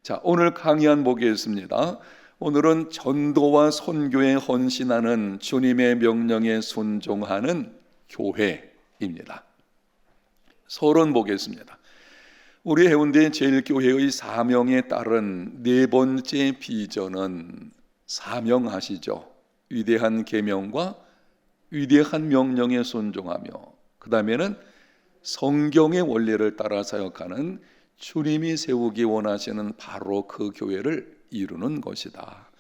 자, 오늘 강의한 보겠습니다. 오늘은 전도와 선교에 헌신하는 주님의 명령에 순종하는 교회입니다. 서론 보겠습니다. 우리 해운대 제일교회의 사명에 따른 네 번째 비전은 사명하시죠. 위대한 계명과 위대한 명령에 순종하며, 그 다음에는 성경의 원리를 따라 사역하는 주님이 세우기 원하시는 바로 그 교회를 이루는 것이다.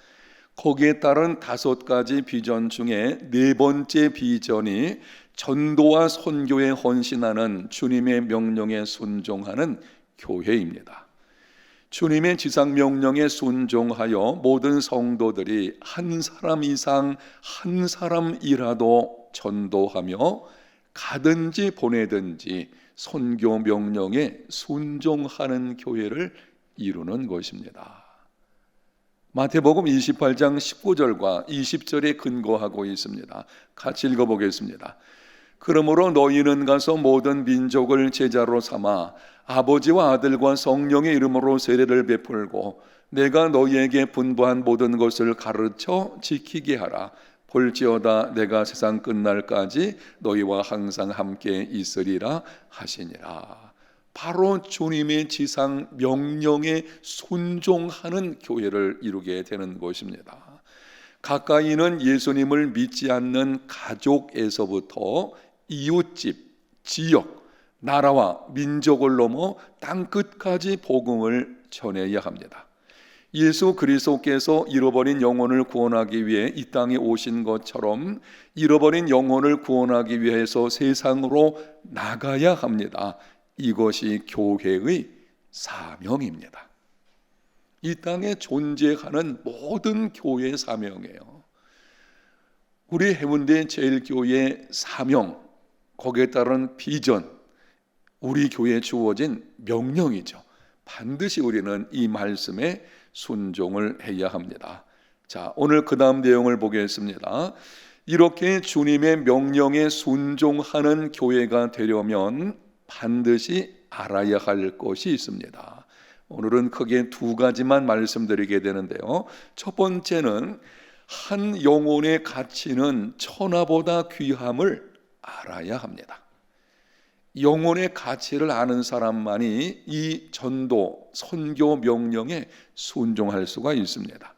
거기에 따른 5가지 비전 중에 네 번째 비전이 전도와 선교에 헌신하는 주님의 명령에 순종하는 교회입니다. 주님의 지상 명령에 순종하여 모든 성도들이 한 사람 이상 한 사람이라도 전도하며 가든지 보내든지 선교 명령에 순종하는 교회를 이루는 것입니다. 마태복음 28장 19절과 20절에 근거하고 있습니다. 같이 읽어보겠습니다. 그러므로 너희는 가서 모든 민족을 제자로 삼아 아버지와 아들과 성령의 이름으로 세례를 베풀고 내가 너희에게 분부한 모든 것을 가르쳐 지키게 하라. 볼지어다 내가 세상 끝날까지 너희와 항상 함께 있으리라 하시니라. 바로 주님의 지상 명령에 순종하는 교회를 이루게 되는 것입니다. 가까이는 예수님을 믿지 않는 가족에서부터 이웃집, 지역, 나라와 민족을 넘어 땅끝까지 복음을 전해야 합니다. 예수 그리스도께서 잃어버린 영혼을 구원하기 위해 이 땅에 오신 것처럼 잃어버린 영혼을 구원하기 위해서 세상으로 나가야 합니다. 이것이 교회의 사명입니다. 이 땅에 존재하는 모든 교회의 사명이에요. 우리 해운대 제일교회의 사명, 거기에 따른 비전, 우리 교회에 주어진 명령이죠. 반드시 우리는 이 말씀에 순종을 해야 합니다. 자, 오늘 그 다음 내용을 보겠습니다. 이렇게 주님의 명령에 순종하는 교회가 되려면 반드시 알아야 할 것이 있습니다. 오늘은 크게 2가지만 말씀드리게 되는데요. 첫 번째는 한 영혼의 가치는 천하보다 귀함을 알아야 합니다. 영혼의 가치를 아는 사람만이 이 전도, 선교 명령에 순종할 수가 있습니다.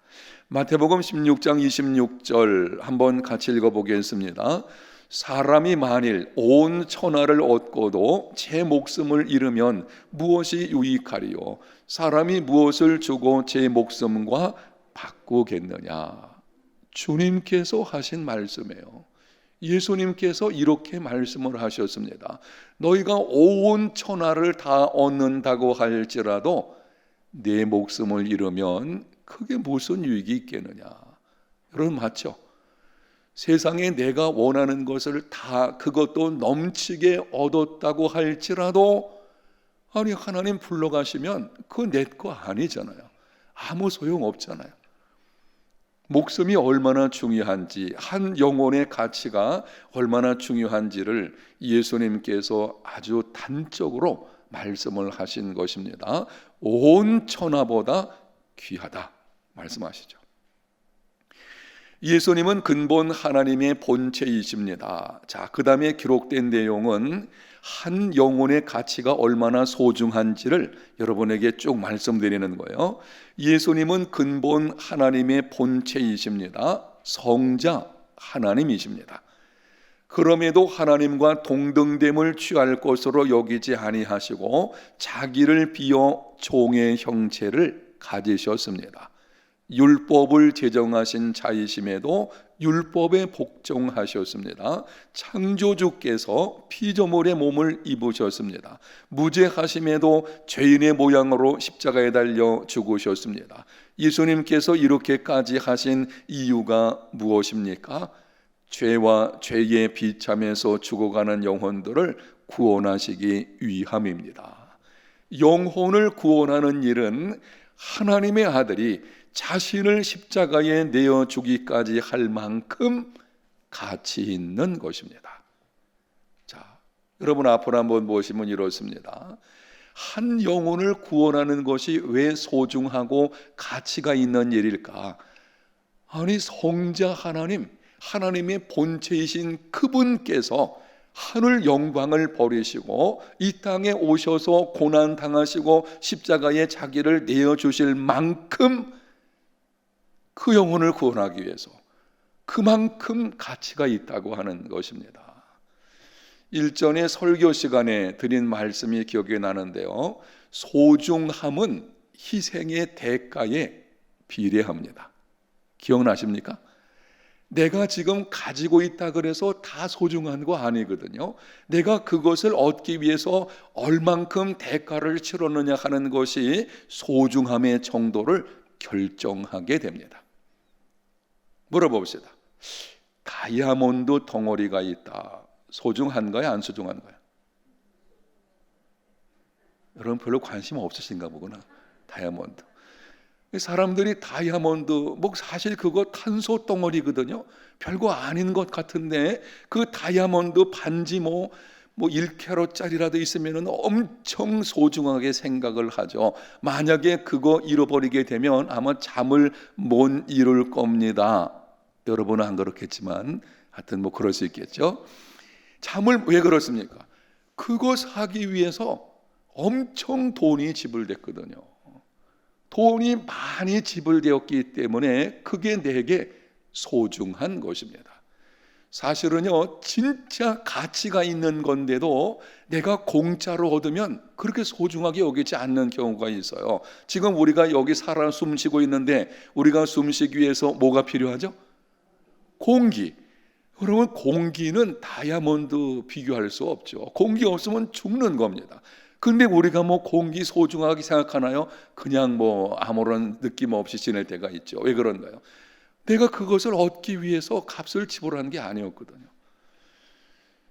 마태복음 16장 26절 한번 같이 읽어보겠습니다. 사람이 만일 온 천하를 얻고도 제 목숨을 잃으면 무엇이 유익하리요? 사람이 무엇을 주고 제 목숨과 바꾸겠느냐? 주님께서 하신 말씀이에요. 예수님께서 이렇게 말씀을 하셨습니다. 너희가 온 천하를 다 얻는다고 할지라도 내 목숨을 잃으면 그게 무슨 유익이 있겠느냐? 여러분 맞죠? 세상에 내가 원하는 것을 다 그것도 넘치게 얻었다고 할지라도 아니 하나님 불러가시면 그거 내 거 아니잖아요. 아무 소용 없잖아요. 목숨이 얼마나 중요한지, 한 영혼의 가치가 얼마나 중요한지를 예수님께서 아주 단적으로 말씀을 하신 것입니다. 온 천하보다 귀하다 말씀하시죠. 예수님은 근본 하나님의 본체이십니다. 자, 그 다음에 기록된 내용은 한 영혼의 가치가 얼마나 소중한지를 여러분에게 쭉 말씀드리는 거예요. 예수님은 근본 하나님의 본체이십니다. 성자 하나님이십니다. 그럼에도 하나님과 동등됨을 취할 것으로 여기지 아니하시고 자기를 비어 종의 형체를 가지셨습니다. 율법을 제정하신 자이심에도 율법에 복종하셨습니다. 창조주께서 피조물의 몸을 입으셨습니다. 무죄하심에도 죄인의 모양으로 십자가에 달려 죽으셨습니다. 예수님께서 이렇게까지 하신 이유가 무엇입니까? 죄와 죄의 비참에서 죽어가는 영혼들을 구원하시기 위함입니다. 영혼을 구원하는 일은 하나님의 아들이 자신을 십자가에 내어주기까지 할 만큼 가치 있는 것입니다. 자, 여러분 앞으로 한번 보시면 이렇습니다. 한 영혼을 구원하는 것이 왜 소중하고 가치가 있는 일일까? 아니, 성자 하나님, 하나님의 본체이신 그분께서 하늘 영광을 버리시고 이 땅에 오셔서 고난 당하시고 십자가에 자기를 내어주실 만큼 그 영혼을 구원하기 위해서 그만큼 가치가 있다고 하는 것입니다. 일전에 설교 시간에 드린 말씀이 기억이 나는데요, 소중함은 희생의 대가에 비례합니다. 기억나십니까? 내가 지금 가지고 있다 그래서 다 소중한 거 아니거든요. 내가 그것을 얻기 위해서 얼만큼 대가를 치렀느냐 하는 것이 소중함의 정도를 결정하게 됩니다. 물어봅시다. 다이아몬드 덩어리가 있다. 소중한가요? 안 소중한가요? 여러분 별로 관심 없으신가 보구나. 다이아몬드. 사람들이 다이아몬드, 뭐 사실 그거 탄소 덩어리거든요. 별거 아닌 것 같은데 그 다이아몬드 반지 뭐 1캐럿짜리라도 있으면 엄청 소중하게 생각을 하죠. 만약에 그거 잃어버리게 되면 아마 잠을 못 이룰 겁니다. 여러분은 안 그렇겠지만 하여튼 뭐 그럴 수 있겠죠. 잠을 왜 그렇습니까? 그거 사기 위해서 엄청 돈이 지불됐거든요. 돈이 많이 지불되었기 때문에 그게 내게 소중한 것입니다. 사실은요, 진짜 가치가 있는 건데도 내가 공짜로 얻으면 그렇게 소중하게 여기지 않는 경우가 있어요. 지금 우리가 여기 살아 숨쉬고 있는데 우리가 숨쉬기 위해서 뭐가 필요하죠? 공기. 여러분, 공기는 다이아몬드 비교할 수 없죠. 공기 없으면 죽는 겁니다. 근데 우리가 뭐 공기 소중하게 생각하나요? 그냥 뭐 아무런 느낌 없이 지낼 때가 있죠. 왜 그런가요? 내가 그것을 얻기 위해서 값을 지불하는 게 아니었거든요.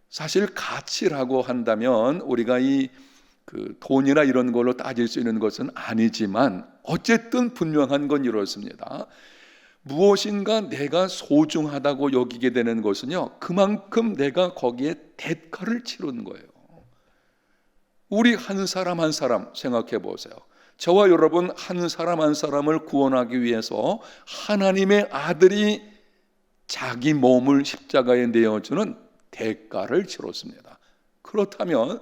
사실 가치라고 한다면 우리가 그 돈이나 이런 걸로 따질 수 있는 것은 아니지만 어쨌든 분명한 건 이렇습니다. 무엇인가 내가 소중하다고 여기게 되는 것은요, 그만큼 내가 거기에 대가를 치르는 거예요. 우리 한 사람 한 사람 생각해 보세요. 저와 여러분 한 사람 한 사람을 구원하기 위해서 하나님의 아들이 자기 몸을 십자가에 내어주는 대가를 치렀습니다. 그렇다면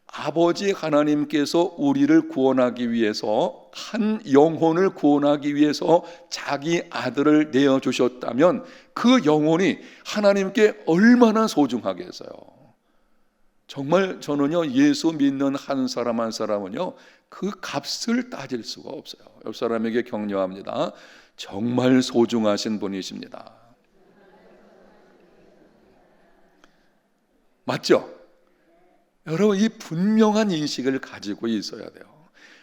아버지 하나님께서 우리를 구원하기 위해서, 한 영혼을 구원하기 위해서 자기 아들을 내어주셨다면 그 영혼이 하나님께 얼마나 소중하겠어요. 정말 저는요, 예수 믿는 한 사람 한 사람은요, 그 값을 따질 수가 없어요. 옆 사람에게 격려합니다. 정말 소중하신 분이십니다. 맞죠? 여러분, 이 분명한 인식을 가지고 있어야 돼요.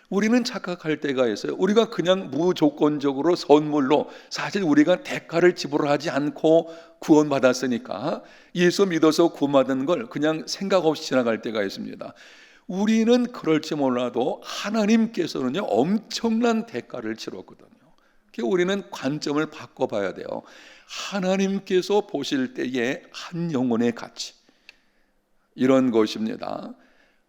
우리는 착각할 때가 있어요. 우리가 그냥 무조건적으로 선물로, 사실 우리가 대가를 지불하지 않고 구원받았으니까 예수 믿어서 구원받은 걸 그냥 생각 없이 지나갈 때가 있습니다. 우리는 그럴지 몰라도 하나님께서는요, 엄청난 대가를 치렀거든요. 우리는 관점을 바꿔봐야 돼요. 하나님께서 보실 때의 한 영혼의 가치, 이런 것입니다.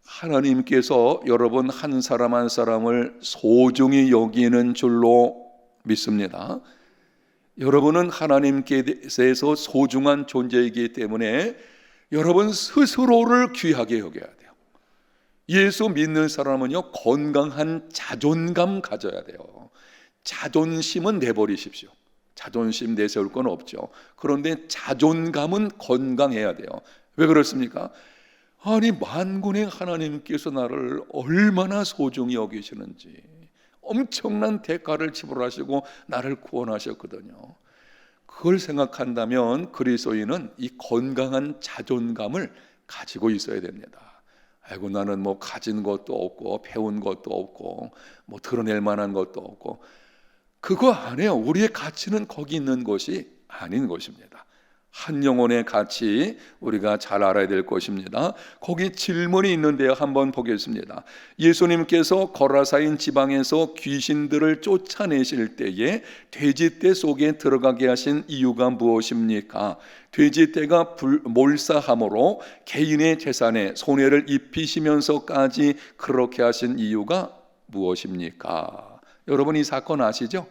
하나님께서 여러분 한 사람 한 사람을 소중히 여기는 줄로 믿습니다. 여러분은 하나님께서 소중한 존재이기 때문에 여러분 스스로를 귀하게 여겨야 돼요. 예수 믿는 사람은요, 건강한 자존감 가져야 돼요. 자존심은 내버리십시오. 자존심 내세울 건 없죠. 그런데 자존감은 건강해야 돼요. 왜 그렇습니까? 아니, 만군의 하나님께서 나를 얼마나 소중히 여기시는지, 엄청난 대가를 지불하시고 나를 구원하셨거든요. 그걸 생각한다면 그리스도인은 이 건강한 자존감을 가지고 있어야 됩니다. 아이고, 나는 뭐 가진 것도 없고 배운 것도 없고 뭐 드러낼 만한 것도 없고, 그거 아니에요. 우리의 가치는 거기 있는 것이 아닌 것입니다. 한 영혼의 가치 우리가 잘 알아야 될 것입니다. 거기 질문이 있는데요. 한번 보겠습니다. 예수님께서 거라사인 지방에서 귀신들을 쫓아내실 때에 돼지떼 속에 들어가게 하신 이유가 무엇입니까? 돼지떼가 몰사함으로 개인의 재산에 손해를 입히시면서까지 그렇게 하신 이유가 무엇입니까? 여러분 이 사건 아시죠?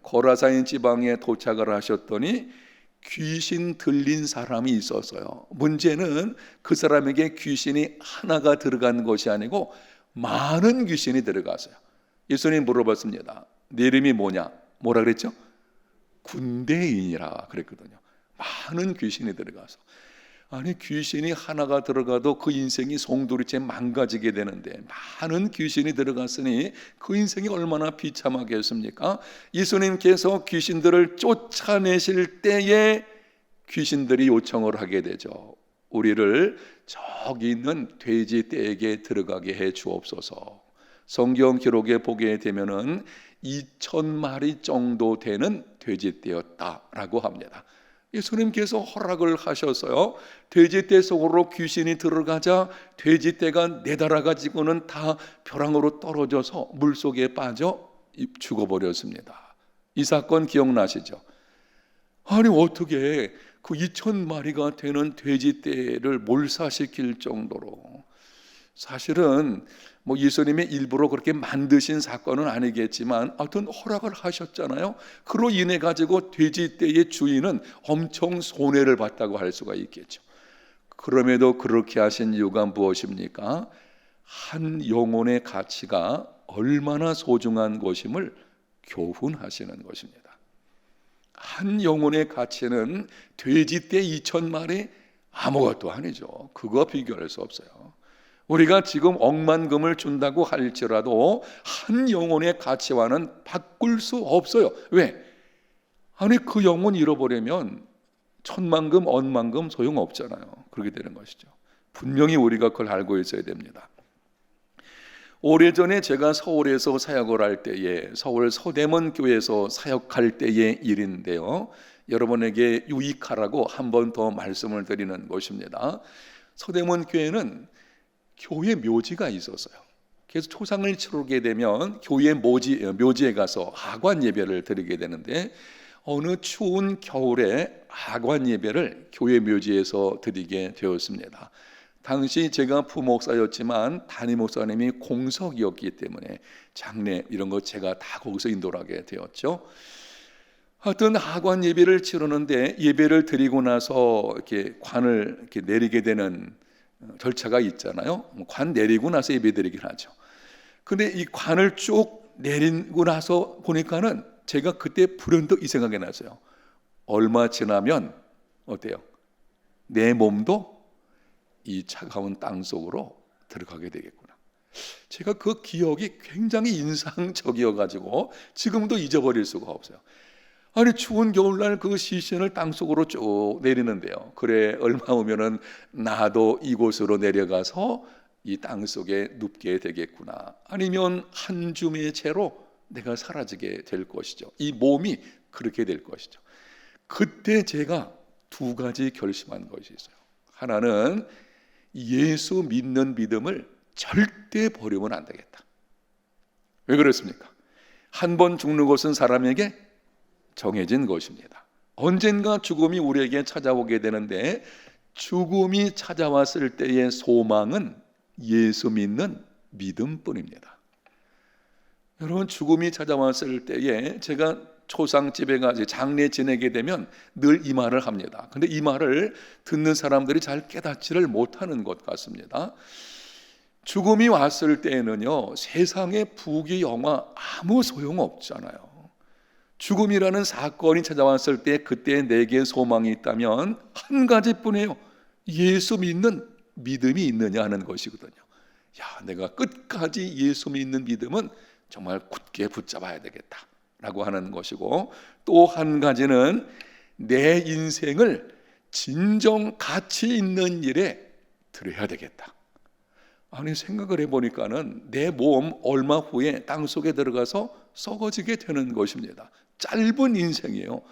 거라사인 지방에 도착을 하셨더니 귀신 들린 사람이 있었어요. 문제는 그 사람에게 귀신이 하나가 들어간 것이 아니고 많은 귀신이 들어갔어요. 예수님 물어봤습니다. 네 이름이 뭐냐? 뭐라 그랬죠? 군대인이라 그랬거든요. 많은 귀신이 들어가서, 아니 귀신이 하나가 들어가도 그 인생이 송두리째 망가지게 되는데 많은 귀신이 들어갔으니 그 인생이 얼마나 비참하겠습니까? 예수님께서 귀신들을 쫓아내실 때에 귀신들이 요청을 하게 되죠. 우리를 저기 있는 돼지떼에게 들어가게 해 주옵소서. 성경 기록에 보게 되면은 2,000마리 정도 되는 돼지떼였다라고 합니다. 예수님께서 허락을 하셔서요, 돼지떼 속으로 귀신이 들어가자 돼지떼가 내달아 가지고는 다 벼랑으로 떨어져서 물속에 빠져 죽어버렸습니다. 이 사건 기억나시죠? 아니 어떻게 그 2,000마리가 되는 돼지떼를 몰사시킬 정도로, 사실은 뭐 예수님이 일부러 그렇게 만드신 사건은 아니겠지만 하여튼 허락을 하셨잖아요. 그로 인해 가지고 돼지떼의 주인은 엄청 손해를 봤다고 할 수가 있겠죠. 그럼에도 그렇게 하신 이유가 무엇입니까? 한 영혼의 가치가 얼마나 소중한 것임을 교훈하시는 것입니다. 한 영혼의 가치는 돼지떼 2,000마리 아무것도 아니죠. 그거 비교할 수 없어요. 우리가 지금 억만금을 준다고 할지라도 한 영혼의 가치와는 바꿀 수 없어요. 왜? 아니 그 영혼 잃어버리면 천만금, 억만금 소용없잖아요. 그렇게 되는 것이죠. 분명히 우리가 그걸 알고 있어야 됩니다. 오래전에 제가 서울에서 사역을 할 때에, 서울 서대문 교회에서 사역할 때의 일인데요, 여러분에게 유익하라고 한 번 더 말씀을 드리는 것입니다. 서대문 교회는 교회 묘지가 있었어요. 그래서 초상을 치르게 되면 교회 묘지에 가서 하관 예배를 드리게 되는데, 어느 추운 겨울에 하관 예배를 교회 묘지에서 드리게 되었습니다. 당시 제가 부목사였지만 담임 목사님이 공석이었기 때문에 장례 이런 거 제가 다 거기서 인도를 하게 되었죠. 하여튼 하관 예배를 치르는데, 예배를 드리고 나서 이렇게 관을 이렇게 내리게 되는 절차가 있잖아요. 관 내리고 나서 예배 드리긴 하죠. 근데 이 관을 쭉 내리고 나서 보니까는 제가 그때 불현듯 이 생각이 났어요. 얼마 지나면 어때요? 내 몸도 이 차가운 땅 속으로 들어가게 되겠구나. 제가 그 기억이 굉장히 인상적이어가지고 지금도 잊어버릴 수가 없어요. 아니 추운 겨울날 그 시신을 땅 속으로 쭉 내리는데요, 그래 얼마 후면은 나도 이곳으로 내려가서 이 땅 속에 눕게 되겠구나. 아니면 한 줌의 채로 내가 사라지게 될 것이죠. 이 몸이 그렇게 될 것이죠. 그때 제가 두 가지 결심한 것이 있어요. 하나는 예수 믿는 믿음을 절대 버리면 안 되겠다. 왜 그렇습니까? 한 번 죽는 것은 사람에게 정해진 것입니다. 언젠가 죽음이 우리에게 찾아오게 되는데, 죽음이 찾아왔을 때의 소망은 예수 믿는 믿음뿐입니다. 여러분, 죽음이 찾아왔을 때에 제가 초상집에 가서 장례 지내게 되면 늘 이 말을 합니다. 근데 이 말을 듣는 사람들이 잘 깨닫지를 못하는 것 같습니다. 죽음이 왔을 때에는요, 세상의 부귀 영화 아무 소용없잖아요. 죽음이라는 사건이 찾아왔을 때 그때 내게 소망이 있다면 한 가지뿐이에요. 예수 믿는 믿음이 있느냐 하는 것이거든요. 야, 내가 끝까지 예수 믿는 믿음은 정말 굳게 붙잡아야 되겠다라고 하는 것이고, 또 한 가지는 내 인생을 진정 가치 있는 일에 들여야 되겠다. 아니 생각을 해보니까는 내 몸 얼마 후에 땅속에 들어가서 썩어지게 되는 것입니다. 짧은 인생이에요.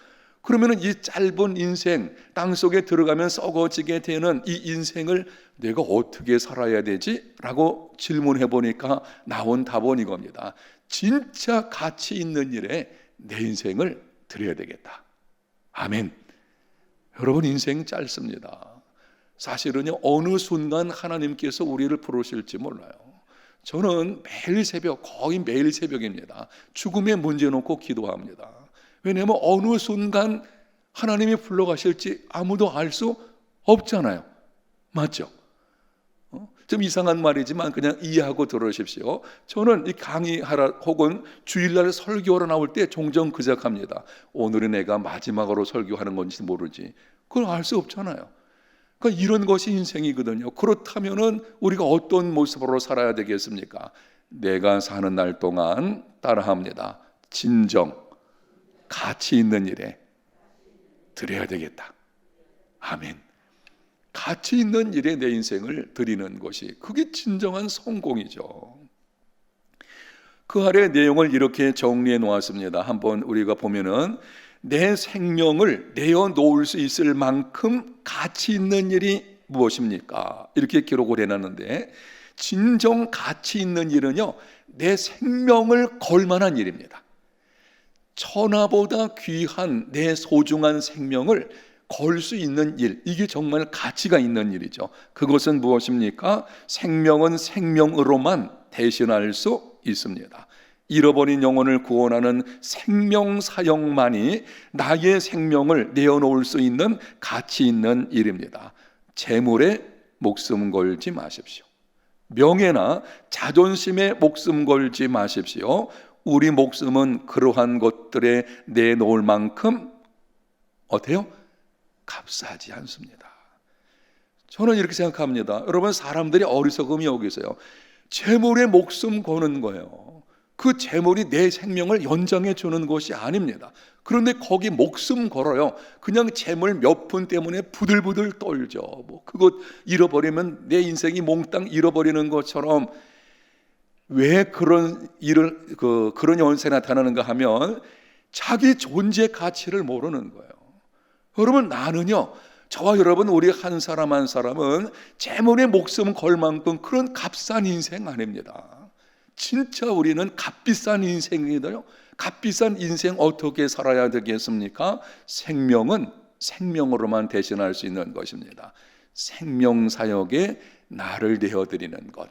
그러면은 이 짧은 인생, 땅속에 들어가면 썩어지게 되는 이 인생을 내가 어떻게 살아야 되지? 라고 질문해 보니까 나온 답은 이겁니다. 진짜 가치 있는 일에 내 인생을 드려야 되겠다. 아멘. 여러분, 인생 짧습니다. 사실은요, 어느 순간 하나님께서 우리를 부르실지 몰라요. 저는 매일 새벽, 거의 매일 새벽입니다. 죽음의 문제 놓고 기도합니다. 왜냐하면 어느 순간 하나님이 불러가실지 아무도 알 수 없잖아요. 맞죠? 좀 이상한 말이지만 그냥 이해하고 들으십시오. 저는 이 강의하라 혹은 주일날 설교하러 나올 때 종종 그 생각합니다. 오늘은 내가 마지막으로 설교하는 건지 모르지. 그걸 알 수 없잖아요. 그러니까 이런 것이 인생이거든요. 그렇다면은 우리가 어떤 모습으로 살아야 되겠습니까? 내가 사는 날 동안 따라합니다. 진정 가치 있는 일에 드려야 되겠다. 아멘. 가치 있는 일에 내 인생을 드리는 것이 그게 진정한 성공이죠. 그 아래 내용을 이렇게 정리해 놓았습니다. 한번 우리가 보면은 내 생명을 내어놓을 수 있을 만큼 가치 있는 일이 무엇입니까? 이렇게 기록을 해놨는데, 진정 가치 있는 일은요, 내 생명을 걸 만한 일입니다. 천하보다 귀한 내 소중한 생명을 걸 수 있는 일, 이게 정말 가치가 있는 일이죠. 그것은 무엇입니까? 생명은 생명으로만 대신할 수 있습니다. 잃어버린 영혼을 구원하는 생명 사역만이 나의 생명을 내어놓을 수 있는 가치 있는 일입니다. 재물에 목숨 걸지 마십시오. 명예나 자존심에 목숨 걸지 마십시오. 우리 목숨은 그러한 것들에 내놓을 만큼 어때요? 값싸지 않습니다. 저는 이렇게 생각합니다. 여러분, 사람들이 어리석음이 여기 있어요. 재물에 목숨 거는 거예요. 그 재물이 내 생명을 연장해 주는 것이 아닙니다. 그런데 거기 목숨 걸어요. 그냥 재물 몇 푼 때문에 부들부들 떨죠. 뭐 그것 잃어버리면 내 인생이 몽땅 잃어버리는 것처럼. 왜 그런 일을 그런 연세 나타나는가 하면 자기 존재 가치를 모르는 거예요. 여러분, 나는요, 저와 여러분, 우리 한 사람 한 사람은 재물에 목숨 걸 만큼 그런 값싼 인생 아닙니다. 진짜 우리는 값비싼 인생이거든요. 값비싼 인생 어떻게 살아야 되겠습니까? 생명은 생명으로만 대신할 수 있는 것입니다. 생명사역에 나를 내어드리는 것,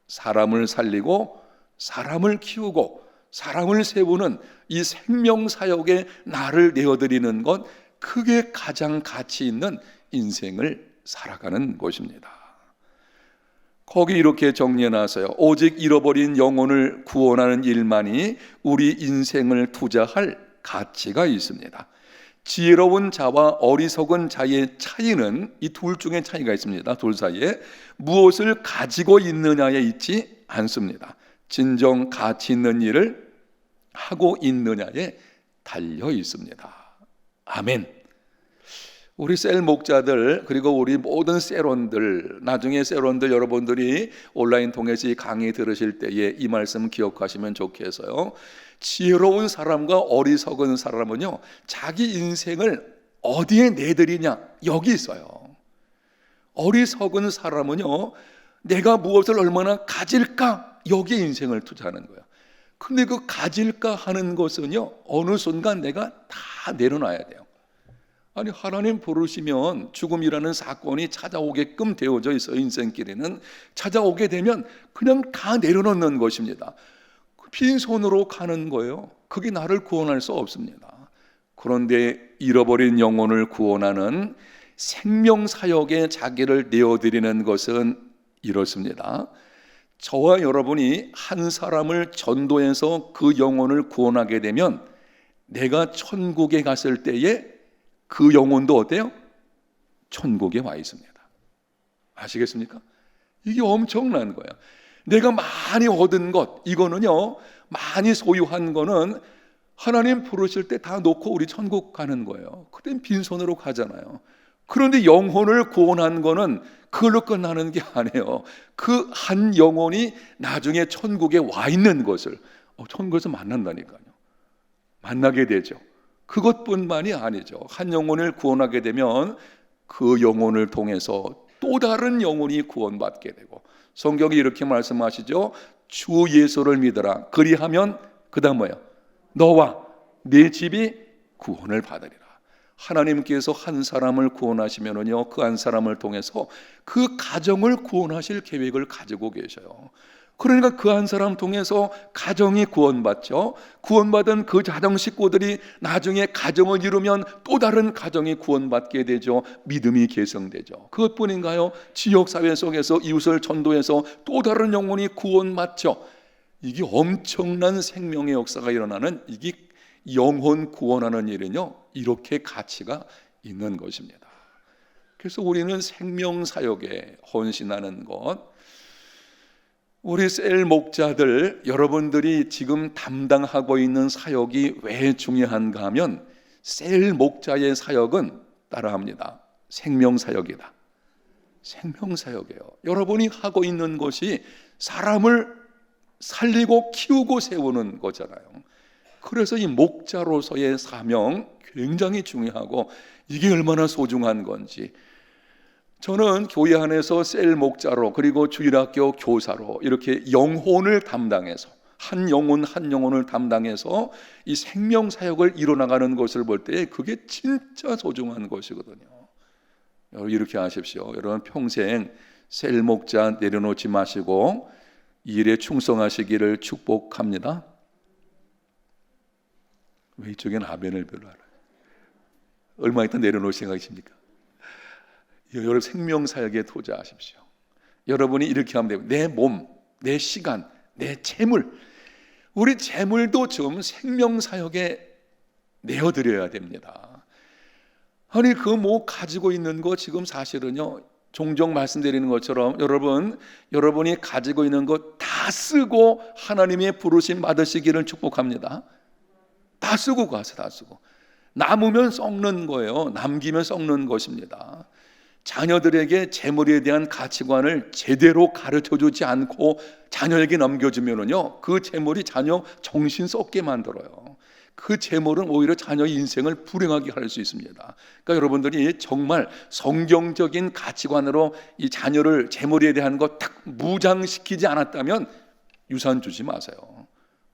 사람을 살리고 사람을 키우고 사람을 세우는 이 생명사역에 나를 내어드리는 것, 그게 가장 가치 있는 인생을 살아가는 것입니다. 거기 이렇게 정리해놨어요. 오직 잃어버린 영혼을 구원하는 일만이 우리 인생을 투자할 가치가 있습니다. 지혜로운 자와 어리석은 자의 차이는 이 둘 중에 차이가 있습니다. 둘 사이에 무엇을 가지고 있느냐에 있지 않습니다. 진정 가치 있는 일을 하고 있느냐에 달려 있습니다. 아멘. 우리 셀 목자들, 그리고 우리 모든 셀원들, 나중에 셀원들 여러분들이 온라인 통해서 이 강의 들으실 때에 이 말씀 기억하시면 좋겠어요. 지혜로운 사람과 어리석은 사람은요, 자기 인생을 어디에 내드리냐, 여기 있어요. 어리석은 사람은요, 내가 무엇을 얼마나 가질까, 여기에 인생을 투자하는 거예요. 근데 그 가질까 하는 것은요, 어느 순간 내가 다 내려놔야 돼요. 아니, 하나님 부르시면 죽음이라는 사건이 찾아오게끔 되어져 있어요. 인생길에는 찾아오게 되면 그냥 다 내려놓는 것입니다. 빈손으로 가는 거예요. 그게 나를 구원할 수 없습니다. 그런데 잃어버린 영혼을 구원하는 생명사역에 자기를 내어드리는 것은 이렇습니다. 저와 여러분이 한 사람을 전도해서 그 영혼을 구원하게 되면 내가 천국에 갔을 때에 그 영혼도 어때요? 천국에 와 있습니다. 아시겠습니까? 이게 엄청난 거예요. 내가 많이 얻은 것, 이거는요, 많이 소유한 거는 하나님 부르실 때 다 놓고 우리 천국 가는 거예요. 그땐 빈손으로 가잖아요. 그런데 영혼을 구원한 거는 그걸로 끝나는 게 아니에요. 그 한 영혼이 나중에 천국에 와 있는 것을 천국에서 만난다니까요. 만나게 되죠. 그것뿐만이 아니죠. 한 영혼을 구원하게 되면 그 영혼을 통해서 또 다른 영혼이 구원받게 되고, 성경이 이렇게 말씀하시죠. 주 예수를 믿어라. 그리하면 그 다음 뭐예요? 너와 네 집이 구원을 받으리라. 하나님께서 한 사람을 구원하시면은요, 그 한 사람을 통해서 그 가정을 구원하실 계획을 가지고 계셔요. 그러니까 그 한 사람 통해서 가정이 구원받죠. 구원받은 그 가정 식구들이 나중에 가정을 이루면 또 다른 가정이 구원받게 되죠. 믿음이 계승되죠. 그것뿐인가요? 지역사회 속에서 이웃을 전도해서 또 다른 영혼이 구원받죠. 이게 엄청난 생명의 역사가 일어나는, 이게 영혼 구원하는 일은요, 이렇게 가치가 있는 것입니다. 그래서 우리는 생명사역에 헌신하는 것, 우리 셀 목자들 여러분들이 지금 담당하고 있는 사역이 왜 중요한가 하면, 셀 목자의 사역은 따라합니다. 생명사역이다. 생명사역이에요. 여러분이 하고 있는 것이 사람을 살리고 키우고 세우는 거잖아요. 그래서 이 목자로서의 사명 굉장히 중요하고, 이게 얼마나 소중한 건지, 저는 교회 안에서 셀 목자로, 그리고 주일학교 교사로 이렇게 영혼을 담당해서, 한 영혼 한 영혼을 담당해서 이 생명사역을 이뤄나가는 것을 볼 때 그게 진짜 소중한 것이거든요. 여러분 이렇게 하십시오. 여러분 평생 셀 목자 내려놓지 마시고 이 일에 충성하시기를 축복합니다. 왜 이쪽엔 아멘을 별로 안 해요? 얼마 있다 내려놓을 생각이십니까? 여러분 생명사역에 투자하십시오. 여러분이 이렇게 하면 돼요. 내 몸, 내 시간, 내 재물, 우리 재물도 좀 생명사역에 내어드려야 됩니다. 아니 그 뭐 가지고 있는 거 지금 사실은요, 종종 말씀드리는 것처럼 여러분이 가지고 있는 거 다 쓰고 하나님의 부르심 받으시기를 축복합니다. 다 쓰고 가서 다 쓰고, 남으면 썩는 거예요. 남기면 썩는 것입니다. 자녀들에게 재물에 대한 가치관을 제대로 가르쳐주지 않고 자녀에게 넘겨주면은요, 그 재물이 자녀 정신 썩게 만들어요. 그 재물은 오히려 자녀 인생을 불행하게 할 수 있습니다. 그러니까 여러분들이 정말 성경적인 가치관으로 이 자녀를 재물에 대한 것 딱 무장시키지 않았다면 유산 주지 마세요.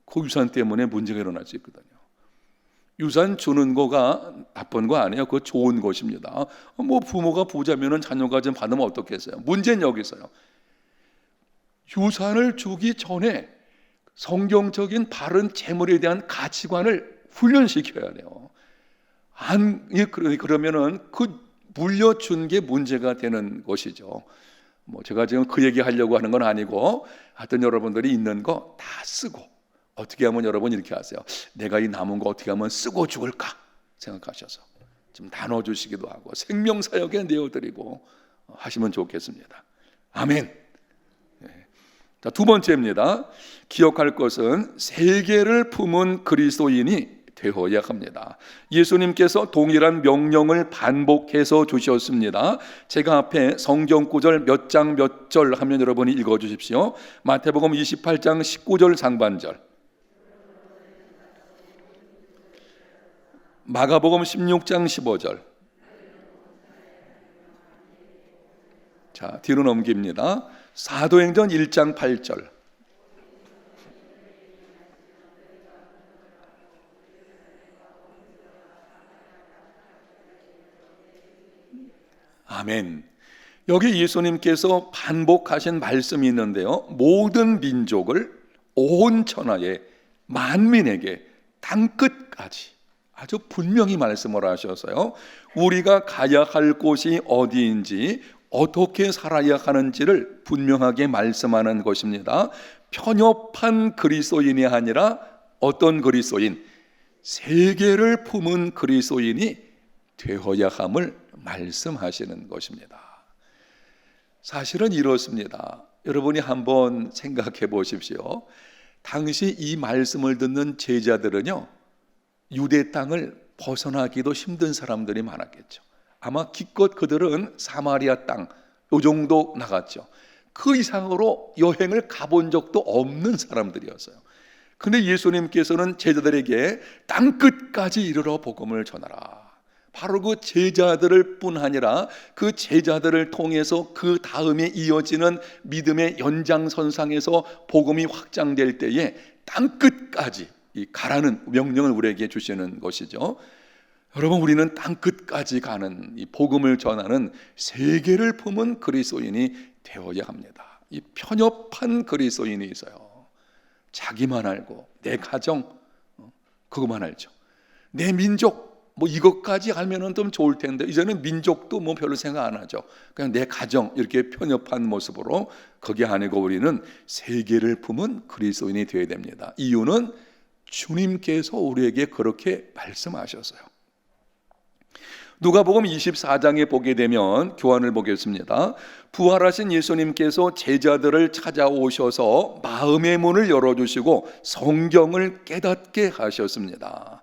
그 유산 때문에 문제가 일어날 수 있거든요. 유산 주는 거가 나쁜 거 아니에요. 그거 좋은 것입니다. 뭐 부모가 부자면은 자녀가 좀 받으면 어떻겠어요? 문제는 여기서요. 유산을 주기 전에 성경적인 바른 재물에 대한 가치관을 훈련시켜야 돼요. 그러면은 그 물려준 게 문제가 되는 것이죠. 뭐 제가 지금 그 얘기 하려고 하는 건 아니고, 하여튼 여러분들이 있는 거 다 쓰고, 어떻게 하면 여러분 이렇게 하세요. 내가 이 남은 거 어떻게 하면 쓰고 죽을까 생각하셔서 좀 나눠주시기도 하고 생명사역에 내어드리고 하시면 좋겠습니다. 아멘. 자, 두 번째입니다. 기억할 것은 세계를 품은 그리스도인이 되어야 합니다. 예수님께서 동일한 명령을 반복해서 주셨습니다. 제가 앞에 성경 구절 몇 장 몇 절 하면 여러분이 읽어주십시오. 마태복음 28장 19절 상반절, 마가복음 16장 15절. 자, 뒤로 넘깁니다. 사도행전 1장 8절. 아멘. 여기 예수님께서 반복하신 말씀이 있는데요, 모든 민족을 온 천하에 만민에게 땅끝까지 아주 분명히 말씀을 하셔서요, 우리가 가야 할 곳이 어디인지 어떻게 살아야 하는지를 분명하게 말씀하는 것입니다. 편협한 그리스도인이 아니라 어떤 그리스도인? 세계를 품은 그리스도인이 되어야 함을 말씀하시는 것입니다. 사실은 이렇습니다. 여러분이 한번 생각해 보십시오. 당시 이 말씀을 듣는 제자들은요, 유대 땅을 벗어나기도 힘든 사람들이 많았겠죠. 아마 기껏 그들은 사마리아 땅, 요 정도 나갔죠. 그 이상으로 여행을 가본 적도 없는 사람들이었어요. 근데 예수님께서는 제자들에게 땅끝까지 이르러 복음을 전하라. 바로 그 제자들을 뿐 아니라 그 제자들을 통해서 그 다음에 이어지는 믿음의 연장선상에서 복음이 확장될 때에 땅끝까지 가라는 명령을 우리에게 주시는 것이죠. 여러분, 우리는 땅끝까지 가는 이 복음을 전하는 세계를 품은 그리스도인이 되어야 합니다. 이 편협한 그리스도인이 있어요. 자기만 알고 내 가정 그것만 알죠. 내 민족 이것까지 알면은 좀 좋을 텐데 이제는 민족도 별로 생각 안 하죠. 그냥 내 가정 이렇게 편협한 모습으로 그게 아니고 우리는 세계를 품은 그리스도인이 되어야 됩니다. 이유는 주님께서 우리에게 그렇게 말씀하셨어요. 누가복음 24장에 보게 되면 교환을 보겠습니다. 부활하신 예수님께서 제자들을 찾아오셔서 마음의 문을 열어주시고 성경을 깨닫게 하셨습니다.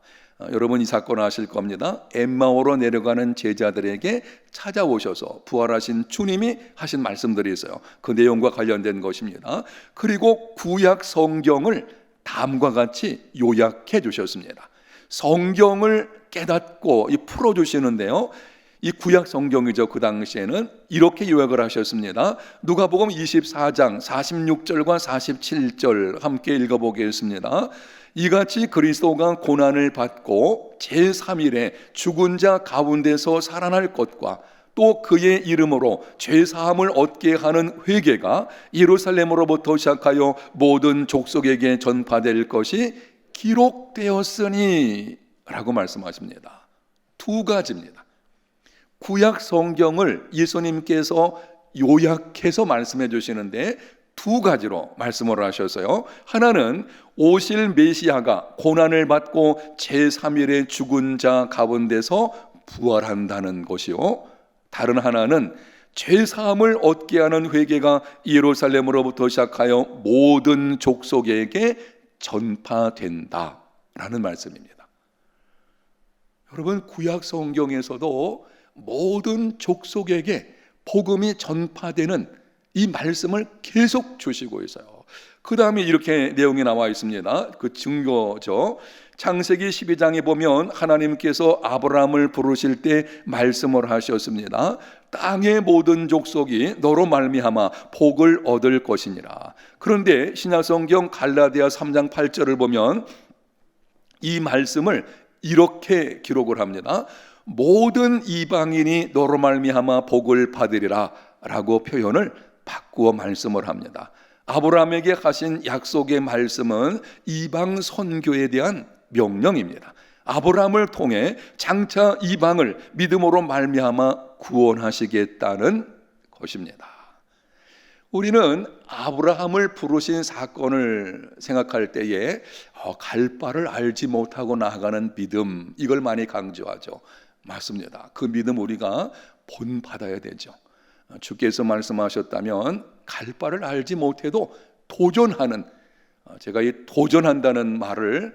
여러분 이 사건 아실 겁니다. 엠마오로 내려가는 제자들에게 찾아오셔서 부활하신 주님이 하신 말씀들이 있어요. 그 내용과 관련된 것입니다. 그리고 구약 성경을 다음과 같이 요약해 주셨습니다. 성경을 깨닫고 풀어주시는데요, 이 구약 성경이죠. 그 당시에는 이렇게 요약을 하셨습니다. 누가복음 24장 46절과 47절 함께 읽어보겠습니다. 이같이 그리스도가 고난을 받고 제3일에 죽은 자 가운데서 살아날 것과 또 그의 이름으로 죄사함을 얻게 하는 회개가 예루살렘으로부터 시작하여 모든 족속에게 전파될 것이 기록되었으니 라고 말씀하십니다. 두 가지입니다. 구약 성경을 예수님께서 요약해서 말씀해 주시는데 두 가지로 말씀을 하셔서요, 하나는 오실 메시아가 고난을 받고 제3일에 죽은 자 가운데서 부활한다는 것이요, 다른 하나는 죄사함을 얻게 하는 회개가 예루살렘으로부터 시작하여 모든 족속에게 전파된다라는 말씀입니다. 여러분, 구약 성경에서도 모든 족속에게 복음이 전파되는 이 말씀을 계속 주시고 있어요. 그 다음에 이렇게 내용이 나와 있습니다. 그 증거죠. 창세기 12장에 보면 하나님께서 아브라함을 부르실 때 말씀을 하셨습니다. 땅의 모든 족속이 너로 말미암아 복을 얻을 것이니라. 그런데 신약성경 갈라디아 3장 8절을 보면 이 말씀을 이렇게 기록을 합니다. 모든 이방인이 너로 말미암아 복을 받으리라 라고 표현을 바꾸어 말씀을 합니다. 아브라함에게 하신 약속의 말씀은 이방 선교에 대한 명령입니다. 아브라함을 통해 장차 이방을 믿음으로 말미암아 구원하시겠다는 것입니다. 우리는 아브라함을 부르신 사건을 생각할 때에 갈 바를 알지 못하고 나아가는 믿음, 이걸 많이 강조하죠. 맞습니다. 그 믿음 우리가 본받아야 되죠. 주께서 말씀하셨다면 갈 바를 알지 못해도 도전하는, 제가 이 도전한다는 말을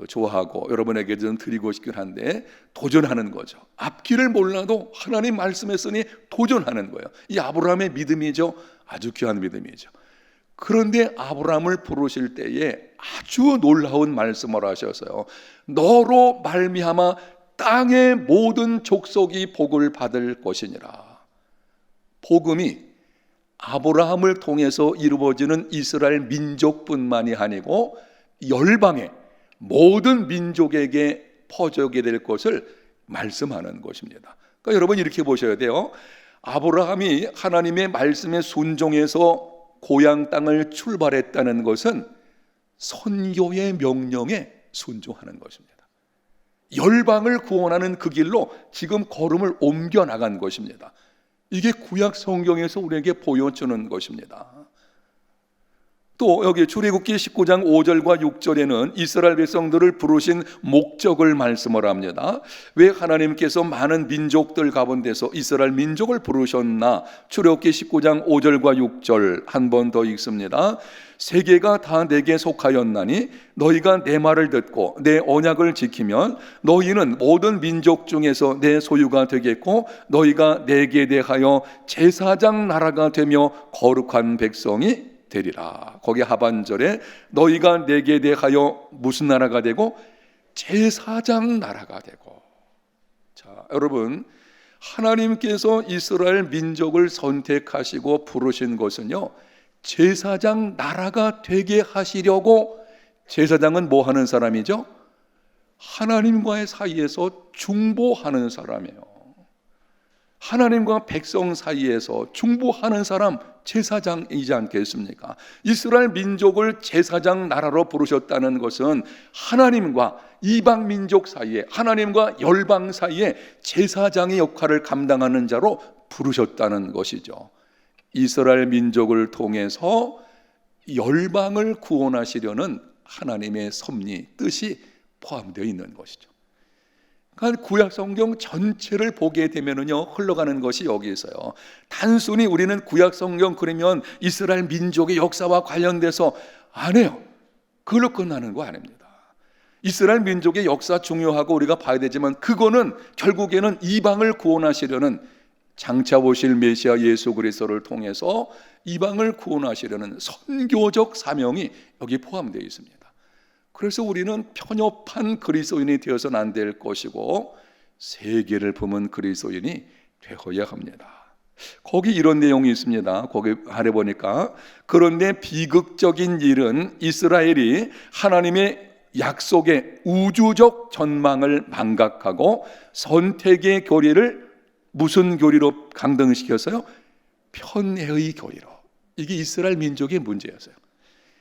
좋아하고 여러분에게 좀 드리고 싶긴 한데, 도전하는 거죠. 앞길을 몰라도 하나님 말씀했으니 도전하는 거예요. 이 아브라함의 믿음이죠. 아주 귀한 믿음이죠. 그런데 아브라함을 부르실 때에 아주 놀라운 말씀을 하셔서요, 너로 말미암아 땅의 모든 족속이 복을 받을 것이니라. 복음이 아브라함을 통해서 이루어지는 이스라엘 민족뿐만이 아니고 열방의 모든 민족에게 퍼져게 될 것을 말씀하는 것입니다. 그러니까 여러분 이렇게 보셔야 돼요. 아브라함이 하나님의 말씀에 순종해서 고향 땅을 출발했다는 것은 선교의 명령에 순종하는 것입니다. 열방을 구원하는 그 길로 지금 걸음을 옮겨 나간 것입니다. 이게 구약 성경에서 우리에게 보여주는 것입니다. 또 여기 출애굽기 19장 5절과 6절에는 이스라엘 백성들을 부르신 목적을 말씀을 합니다. 왜 하나님께서 많은 민족들 가운데서 이스라엘 민족을 부르셨나? 출애굽기 19장 5절과 6절 한 번 더 읽습니다. 세계가 다 내게 속하였나니 너희가 내 말을 듣고 내 언약을 지키면 너희는 모든 민족 중에서 내 소유가 되겠고 너희가 내게 대하여 제사장 나라가 되며 거룩한 백성이 되리라. 거기 하반절에 너희가 내게 대하여 무슨 나라가 되고 제사장 나라가 되고. 자, 여러분, 하나님께서 이스라엘 민족을 선택하시고 부르신 것은요, 제사장 나라가 되게 하시려고. 제사장은 뭐 하는 사람이죠? 하나님과의 사이에서 중보하는 사람이에요. 하나님과 백성 사이에서 중보하는 사람, 제사장이지 않겠습니까? 이스라엘 민족을 제사장 나라로 부르셨다는 것은 하나님과 이방 민족 사이에, 하나님과 열방 사이에 제사장의 역할을 감당하는 자로 부르셨다는 것이죠. 이스라엘 민족을 통해서 열방을 구원하시려는 하나님의 섭리, 뜻이 포함되어 있는 것이죠. 그러니까 구약 성경 전체를 보게 되면은요, 흘러가는 것이 여기 있어요. 단순히 우리는 구약 성경 그러면 이스라엘 민족의 역사와 관련돼서 안 해요. 그걸로 끝나는 거 아닙니다. 이스라엘 민족의 역사 중요하고 우리가 봐야 되지만, 그거는 결국에는 이방을 구원하시려는, 장차 오실 메시아 예수 그리스도를 통해서 이방을 구원하시려는 선교적 사명이 여기 포함되어 있습니다. 그래서 우리는 편협한 그리스도인이 되어서는 안 될 것이고, 세계를 품은 그리스도인이 되어야 합니다. 거기 이런 내용이 있습니다. 거기 아래 보니까, 그런데 비극적인 일은 이스라엘이 하나님의 약속의 우주적 전망을 망각하고 선택의 교리를 무슨 교리로 강등시켰어요? 편애의 교리로. 이게 이스라엘 민족의 문제였어요.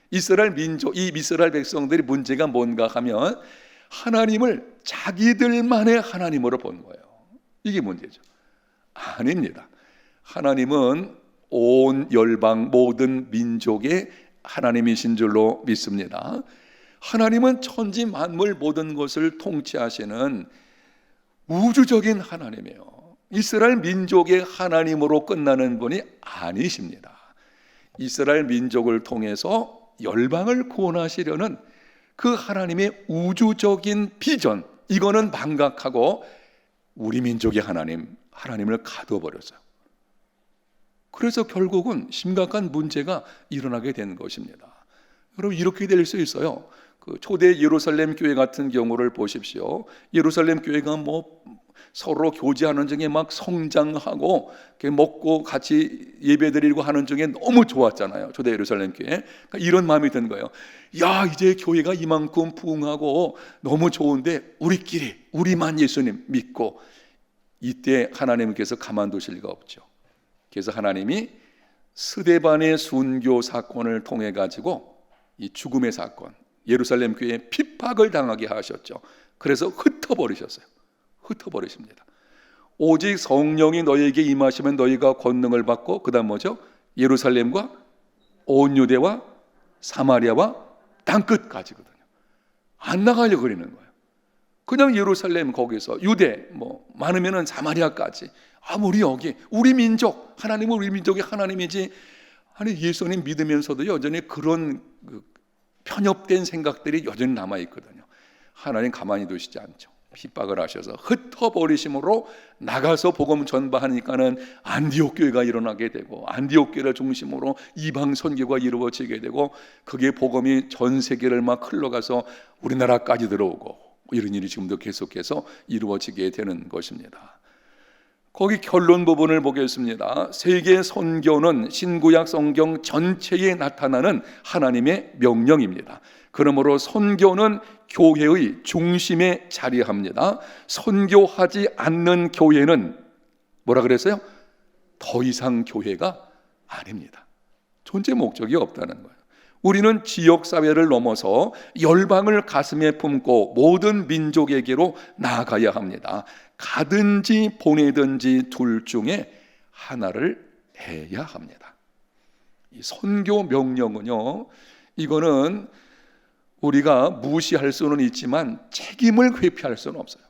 이스라엘 민족, 이 이스라엘 백성들이 문제가 뭔가 하면 하나님을 자기들만의 하나님으로 본 거예요. 이게 문제죠. 아닙니다. 하나님은 온 열방 모든 민족의 하나님이신 줄로 믿습니다. 하나님은 천지 만물 모든 것을 통치하시는 우주적인 하나님이에요. 이스라엘 민족의 하나님으로 끝나는 분이 아니십니다. 이스라엘 민족을 통해서 열방을 구원하시려는 그 하나님의 우주적인 비전, 이거는 망각하고 우리 민족의 하나님을 가둬버렸어요. 그래서 결국은 심각한 문제가 일어나게 된 것입니다. 여러분, 이렇게 될 수 있어요. 그 초대 예루살렘 교회 같은 경우를 보십시오. 예루살렘 교회가 뭐 서로 교제하는 중에 막 성장하고 먹고 같이 예배드리고 하는 중에 너무 좋았잖아요. 초대 예루살렘 교회. 그러니까 이런 마음이 든 거예요. 야, 이제 교회가 이만큼 부흥하고 너무 좋은데 우리만 예수님 믿고, 이때 하나님께서 가만두실 리가 없죠. 그래서 하나님이 스데반의 순교 사건을 통해 가지고 이 죽음의 사건, 예루살렘 교회에 핍박을 당하게 하셨죠. 그래서 흩어버리셨어요. 흩어버리십니다. 오직 성령이 너희에게 임하시면 너희가 권능을 받고, 그 다음 뭐죠? 예루살렘과 온 유대와 사마리아와 땅끝까지거든요. 안 나가려고 그러는 거예요. 그냥 예루살렘, 거기서 유대, 뭐 많으면은 사마리아까지. 우리 여기, 우리 민족, 하나님은 우리 민족의 하나님이지. 아니, 예수님 믿으면서도 여전히 그런 편협된 생각들이 여전히 남아있거든요. 하나님 가만히 두시지 않죠. 핍박을 하셔서 흩어버리심으로 나가서 복음 전파하니까는 안디옥 교회가 일어나게 되고, 안디옥 교회를 중심으로 이방 선교가 이루어지게 되고, 그게 복음이 전 세계를 막 흘러가서 우리나라까지 들어오고, 이런 일이 지금도 계속해서 이루어지게 되는 것입니다. 거기 결론 부분을 보겠습니다. 세계 선교는 신구약 성경 전체에 나타나는 하나님의 명령입니다. 그러므로 선교는 교회의 중심에 자리합니다. 선교하지 않는 교회는 뭐라 그랬어요? 더 이상 교회가 아닙니다. 존재 목적이 없다는 거예요. 우리는 지역사회를 넘어서 열방을 가슴에 품고 모든 민족에게로 나아가야 합니다. 가든지 보내든지 둘 중에 하나를 해야 합니다. 이 선교 명령은요, 이거는 우리가 무시할 수는 있지만 책임을 회피할 수는 없어요.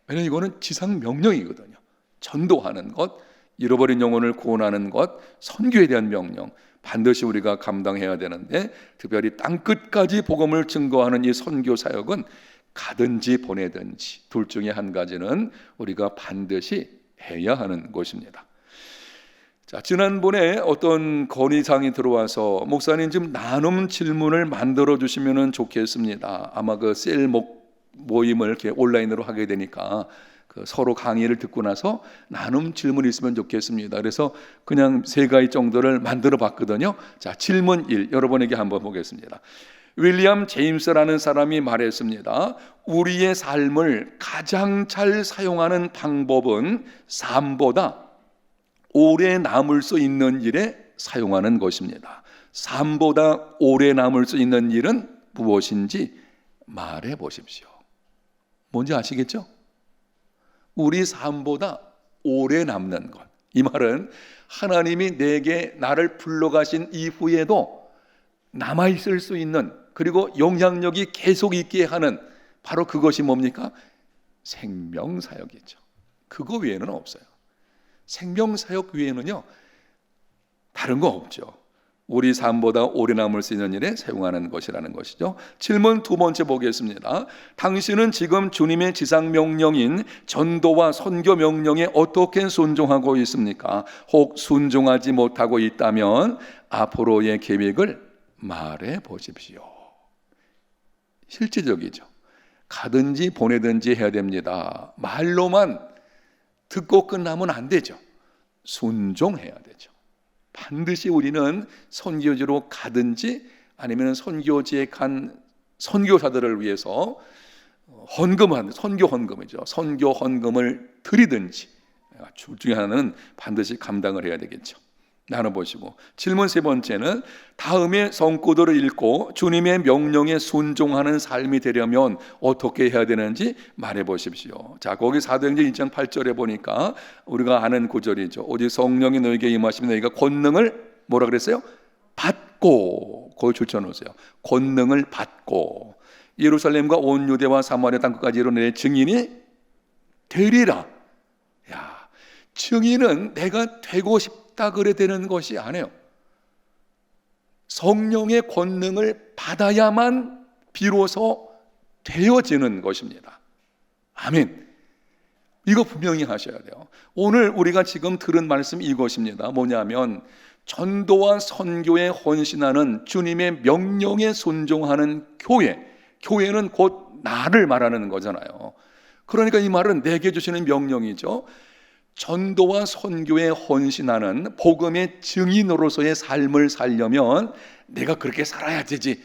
왜냐하면 이거는 지상 명령이거든요. 전도하는 것, 잃어버린 영혼을 구원하는 것, 선교에 대한 명령, 반드시 우리가 감당해야 되는데, 특별히 땅끝까지 복음을 증거하는 이 선교 사역은 가든지 보내든지 둘 중에 한 가지는 우리가 반드시 해야 하는 것입니다. 자, 지난번에 어떤 건의사항이 들어와서 목사님 좀 나눔 질문을 만들어 주시면 좋겠습니다. 아마 그 셀 모임을 이렇게 온라인으로 하게 되니까 그 서로 강의를 듣고 나서 나눔 질문이 있으면 좋겠습니다. 그래서 그냥 3가지 정도를 만들어 봤거든요. 자, 질문 1 여러분에게 한번 보겠습니다. 윌리엄 제임스라는 사람이 말했습니다. 우리의 삶을 가장 잘 사용하는 방법은 삶보다 오래 남을 수 있는 일에 사용하는 것입니다. 삶보다 오래 남을 수 있는 일은 무엇인지 말해 보십시오. 뭔지 아시겠죠? 우리 삶보다 오래 남는 것. 이 말은 하나님이 내게 나를 불러가신 이후에도 남아있을 수 있는, 그리고 영향력이 계속 있게 하는, 바로 그것이 뭡니까? 생명사역이죠. 그거 외에는 없어요. 생명사역 외에는요 다른 거 없죠. 우리 삶보다 오래 남을 수 있는 일에 사용하는 것이라는 것이죠. 질문 2번째 보겠습니다. 당신은 지금 주님의 지상명령인 전도와 선교 명령에 어떻게 순종하고 있습니까? 혹 순종하지 못하고 있다면 앞으로의 계획을 말해 보십시오. 실질적이죠. 가든지 보내든지 해야 됩니다. 말로만 듣고 끝나면 안 되죠. 순종해야 되죠. 반드시 우리는 선교지로 가든지 아니면 선교지에 간 선교사들을 위해서 선교 헌금이죠. 선교 헌금을 드리든지 둘 중에 하나는 반드시 감당을 해야 되겠죠. 나눠보시고 질문 3번째는 다음에 성구들을 읽고 주님의 명령에 순종하는 삶이 되려면 어떻게 해야 되는지 말해보십시오. 자, 거기 사도행전 1장 8절에 보니까 우리가 아는 구절이죠. 오직 성령이 너에게 임하시면 너희가 권능을 뭐라 그랬어요? 받고. 그걸 줄쳐놓으세요. 권능을 받고 예루살렘과 온 유대와 사마리아 땅끝까지 이르러 증인이 되리라. 야, 증인은 내가 되고 싶다 그래 되는 것이 아니에요. 성령의 권능을 받아야만 비로소 되어지는 것입니다. 아멘. 이거 분명히 하셔야 돼요. 오늘 우리가 지금 들은 말씀 이것입니다. 뭐냐면 전도와 선교에 헌신하는 주님의 명령에 순종하는 교회는 곧 나를 말하는 거잖아요. 그러니까 이 말은 내게 주시는 명령이죠. 전도와 선교에 헌신하는 복음의 증인으로서의 삶을 살려면 내가 그렇게 살아야 되지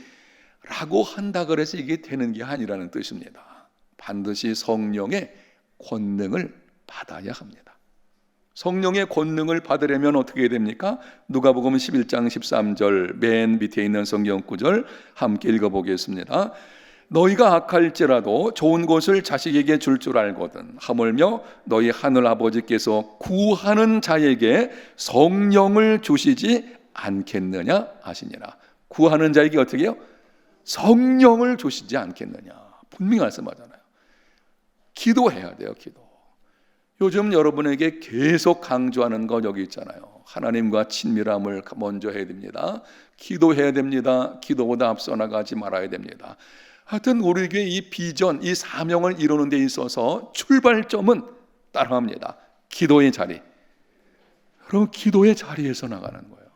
라고 한다 그래서 이게 되는 게 아니라는 뜻입니다. 반드시 성령의 권능을 받아야 합니다. 성령의 권능을 받으려면 어떻게 됩니까? 누가복음 11장 13절 맨 밑에 있는 성경 구절 함께 읽어보겠습니다. 너희가 악할지라도 좋은 것을 자식에게 줄 알거든 하물며 너희 하늘 아버지께서 구하는 자에게 성령을 주시지 않겠느냐 하시니라. 구하는 자에게 어떻게 해요? 성령을 주시지 않겠느냐. 분명히 말씀하잖아요. 기도해야 돼요. 기도. 요즘 여러분에게 계속 강조하는 거 여기 있잖아요. 하나님과 친밀함을 먼저 해야 됩니다. 기도해야 됩니다. 기도보다 앞서 나가지 말아야 됩니다. 하여튼 우리 교회 이 비전, 이 사명을 이루는 데 있어서 출발점은 따라합니다. 기도의 자리. 그럼 기도의 자리에서 나가는 거예요.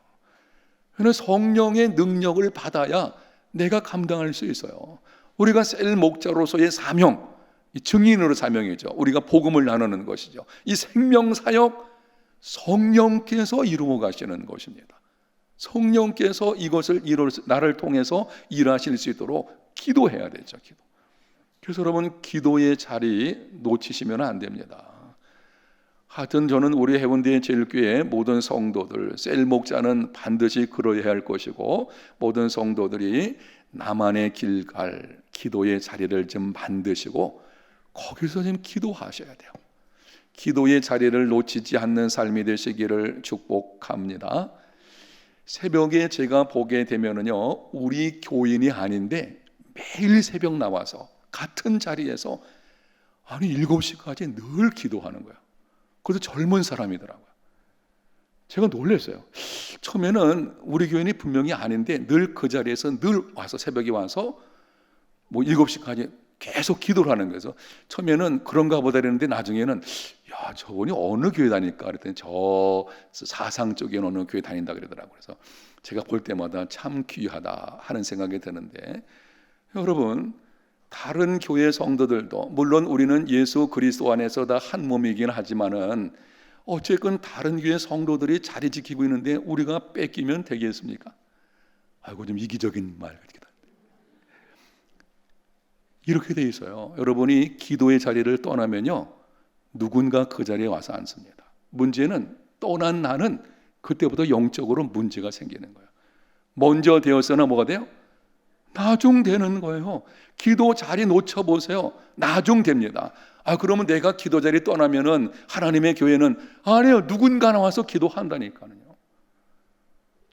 그래서 성령의 능력을 받아야 내가 감당할 수 있어요. 우리가 셀 목자로서의 사명, 이 증인으로 사명이죠. 우리가 복음을 나누는 것이죠. 이 생명사역 성령께서 이루어 가시는 것입니다. 성령께서 이것을 나를 통해서 일하실 수 있도록 기도해야 되죠. 기도. 그래서 여러분 기도의 자리 놓치시면 안 됩니다. 하여튼 저는 우리 해운대 제일교회 모든 성도들, 셀 목자는 반드시 그러해야 할 것이고 모든 성도들이 나만의 길 갈 기도의 자리를 좀 만드시고 거기서 좀 기도하셔야 돼요. 기도의 자리를 놓치지 않는 삶이 되시기를 축복합니다. 새벽에 제가 보게 되면은요, 우리 교인이 아닌데 매일 새벽 나와서 같은 자리에서 7시까지 늘 기도하는 거예요. 그래도 젊은 사람이더라고요. 제가 놀랐어요. 처음에는 우리 교인이 분명히 아닌데 늘 그 자리에서 늘 와서 새벽에 와서 7시까지 계속 기도를 하는 거예요. 처음에는 그런가 보다 그랬는데 나중에는 야, 저분이 어느 교회 다닐까 그랬더니 저 사상 쪽에 어느 교회 다닌다 그러더라고요. 그래서 제가 볼 때마다 참 귀하다 하는 생각이 드는데, 여러분, 다른 교회 성도들도 물론 우리는 예수 그리스도 안에서 다 한 몸이긴 하지만은 어쨌건 다른 교회 성도들이 자리 지키고 있는데 우리가 뺏기면 되겠습니까? 아이고, 좀 이기적인 말 같기도 한데 이렇게 돼 있어요. 여러분이 기도의 자리를 떠나면요, 누군가 그 자리에 와서 앉습니다. 문제는 떠난 나는 그때부터 영적으로 문제가 생기는 거예요. 먼저 되었으나 뭐가 돼요? 나중되는 거예요. 기도 자리 놓쳐보세요. 나중됩니다. 그러면 내가 기도 자리 떠나면은 하나님의 교회는 아니요, 누군가 나와서 기도한다니까요.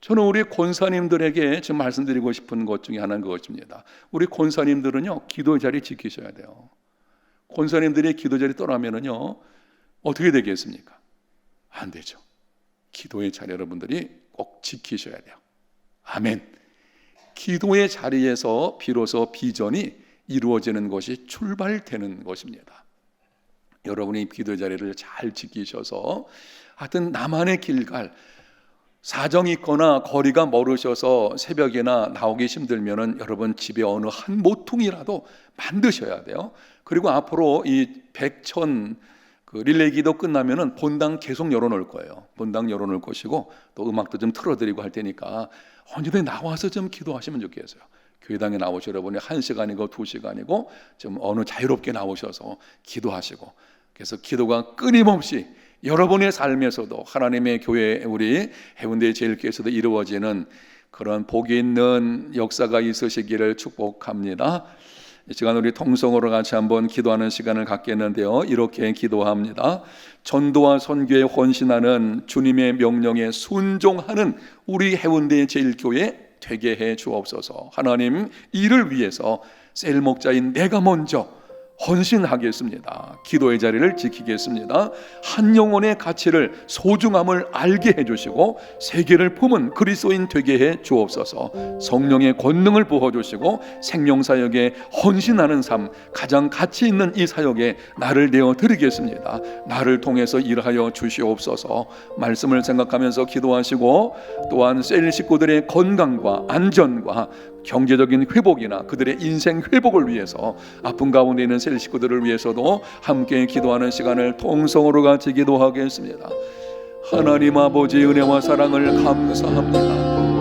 저는 우리 권사님들에게 지금 말씀드리고 싶은 것 중에 하나는 그것입니다. 우리 권사님들은요, 기도 자리 지키셔야 돼요. 권사님들이 기도 자리 떠나면은요, 어떻게 되겠습니까? 안 되죠. 기도의 자리 여러분들이 꼭 지키셔야 돼요. 아멘. 기도의 자리에서 비로소 비전이 이루어지는 것이 출발되는 것입니다. 여러분이 기도의 자리를 잘 지키셔서 하여튼 나만의 길갈, 사정이 있거나 거리가 멀으셔서 새벽이나 나오기 힘들면은 여러분 집에 어느 한 모퉁이라도 만드셔야 돼요. 그리고 앞으로 이 백천 릴레이 기도 끝나면은 본당 계속 열어놓을 거예요. 본당 열어놓을 것이고 또 음악도 좀 틀어드리고 할 테니까 언제든 나와서 좀 기도하시면 좋겠어요. 교회당에 나오셔 여러분이 1시간이고 2시간이고 좀 어느 자유롭게 나오셔서 기도하시고, 그래서 기도가 끊임없이 여러분의 삶에서도 하나님의 교회 우리 해운대 제일교회에서도 이루어지는 그런 복이 있는 역사가 있으시기를 축복합니다. 이 시간 우리 통성으로 같이 한번 기도하는 시간을 갖겠는데요, 이렇게 기도합니다. 전도와 선교에 헌신하는 주님의 명령에 순종하는 우리 해운대 제일교회 되게 해 주옵소서. 하나님, 이를 위해서 셀 목자인 내가 먼저 헌신하겠습니다. 기도의 자리를 지키겠습니다. 한 영혼의 가치를, 소중함을 알게 해주시고 세계를 품은 그리스도인 되게 해 주옵소서. 성령의 권능을 부어주시고 생명사역에 헌신하는 삶, 가장 가치 있는 이 사역에 나를 내어드리겠습니다. 나를 통해서 일하여 주시옵소서. 말씀을 생각하면서 기도하시고, 또한 셀 식구들의 건강과 안전과 경제적인 회복이나 그들의 인생 회복을 위해서 아픈 가운데 있는 셀 식구들을 위해서도 함께 기도하는 시간을 통성으로 같이 기도하겠습니다. 하나님 아버지 은혜와 사랑을 감사합니다.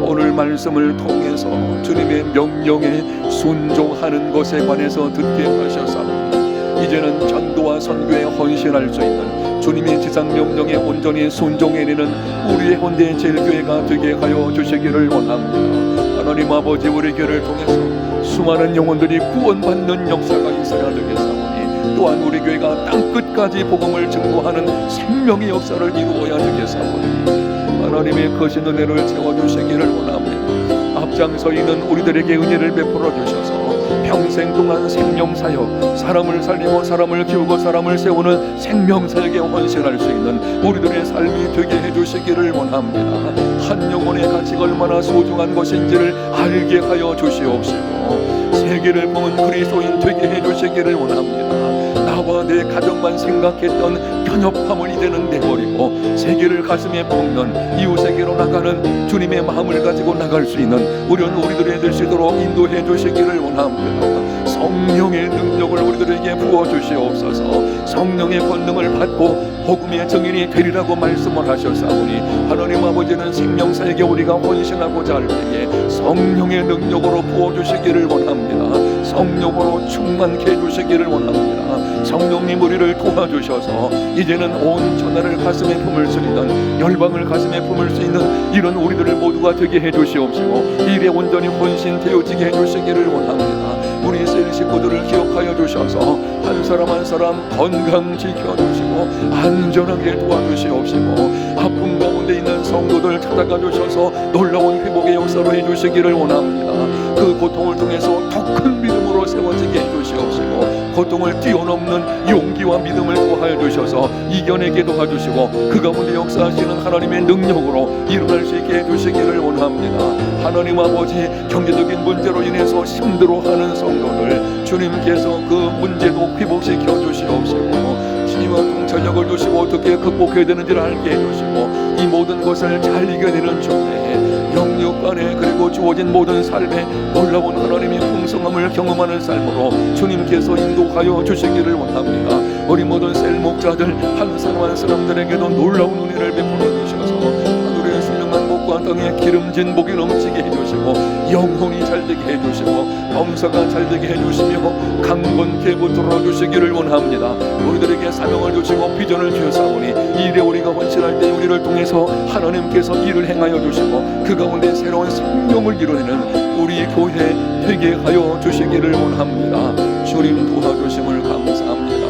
오늘 말씀을 통해서 주님의 명령에 순종하는 것에 관해서 듣게 하셨사옵니다. 이제는 전도와 선교에 헌신할 수 있는 주님의 지상 명령에 온전히 순종해내는 우리의 해운대 제일교회가 되게 하여 주시기를 원합니다. 하나님 아버지, 우리 교회를 통해서 수많은 영혼들이 구원받는 역사가 있어야 되겠사오니, 또한 우리 교회가 땅끝까지 복음을 증거하는 생명의 역사를 이루어야 되겠사오니 하나님의 거신 은혜를 채워주시기를 원합니다. 앞장서 있는 우리들에게 은혜를 베풀어 주셔서 평생 동안 생명사역, 사람을 살리고 사람을 키우고 사람을 세우는 생명사역에 헌신할 수 있는 우리들의 삶이 되게 해주시기를 원합니다. 한 영혼의 가치가 얼마나 소중한 것인지를 알게 하여 주시옵시고 세계를 품은 그리스도인 되게 해주시기를 원합니다. 나와 내 가정만 생각했던 편협함을 이제는 내버리고 세계를 가슴에 품는 이웃에게로 나가는 주님의 마음을 가지고 나갈 수 있는 우리들이 될 수 있도록 인도해 주시기를 원합니다. 성령의 능력을 우리들에게 부어주시옵소서. 성령의 권능을 받고 복음의 증인이 되리라고 말씀을 하셨사오니 하나님 아버지는 생명사에게 우리가 헌신하고자 할 때에 성령의 능력으로 부어주시기를 원합니다. 성령으로 충만케 해주시기를 원합니다. 성령님 우리를 도와주셔서 이제는 온 천하를 가슴에 품을 수 있는, 열방을 가슴에 품을 수 있는 이런 우리들을 모두가 되게 해주시옵시고 일에 온전히 헌신되어지게 해주시기를 원합니다. 우리 셀 식구들을 기억하여 주셔서 한 사람 한 사람 건강 지켜주시고 안전하게 도와주시옵시고 아픔 가운데 있는 성도들 찾아가 주셔서 놀라운 회복의 역사로 해주시기를 원합니다. 그 고통을 통해서 더 큰 믿음으로 세워지게 해주시옵시고 고통을 뛰어넘는 용기와 믿음을 구하여 주셔서 이겨내게 도와주시고 그 가운데 역사하시는 하나님의 능력으로 일어날 수 있게 해주시기를 원합니다. 하나님 아버지, 경제적인 문제로 인해서 힘들어하는 성도들 주님께서 그 문제도 회복시켜 주시옵시고 치유와 통찰력을 주시고 어떻게 극복해야 되는지를 알게 해주시고 이 모든 것을 잘 이겨내는 중에 영육 안에 그리고 주어진 모든 삶에 놀라운 하나님의 풍성함을 경험하는 삶으로 주님께서 인도하여 주시기를 원합니다. 우리 모든 셀 목자들 한 사람 한 사람들에게도 놀라운 은혜를 베풀어 주셔서 하늘의 훌륭한 복과 땅에 기름진 복이 넘치게 해주시고 영혼이 잘되게 해주시고 범사가 잘되게 해주시며 강건케 붙들어 주시기를 원합니다. 우리들에게 사명을 주시고 비전을 주셨사오니 이 일에 우리가 헌신할 때 우리를 통해서 하나님께서 일을 행하여 주시고 그 가운데 새로운 생명을 이루내는 우리 교회 되게 하여 주시기를 원합니다. 주님 도와주심을 감사합니다.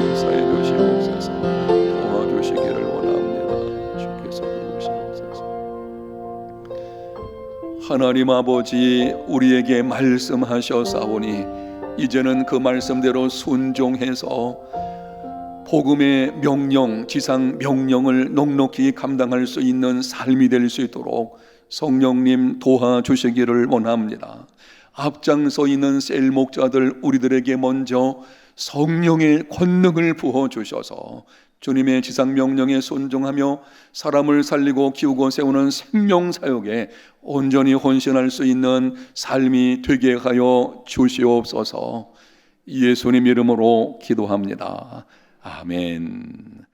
역사해 주시옵소서. 도와주시기를 원합니다. 주께서 도우시옵소서. 하나님 아버지, 우리에게 말씀하셨사오니 이제는 그 말씀대로 순종해서 복음의 명령, 지상 명령을 넉넉히 감당할 수 있는 삶이 될 수 있도록 성령님 도와주시기를 원합니다. 앞장서 있는 셀 목자들 우리들에게 먼저 성령의 권능을 부어주셔서 주님의 지상 명령에 순종하며 사람을 살리고 키우고 세우는 생명사역에 온전히 헌신할 수 있는 삶이 되게 하여 주시옵소서. 예수님 이름으로 기도합니다. 아멘.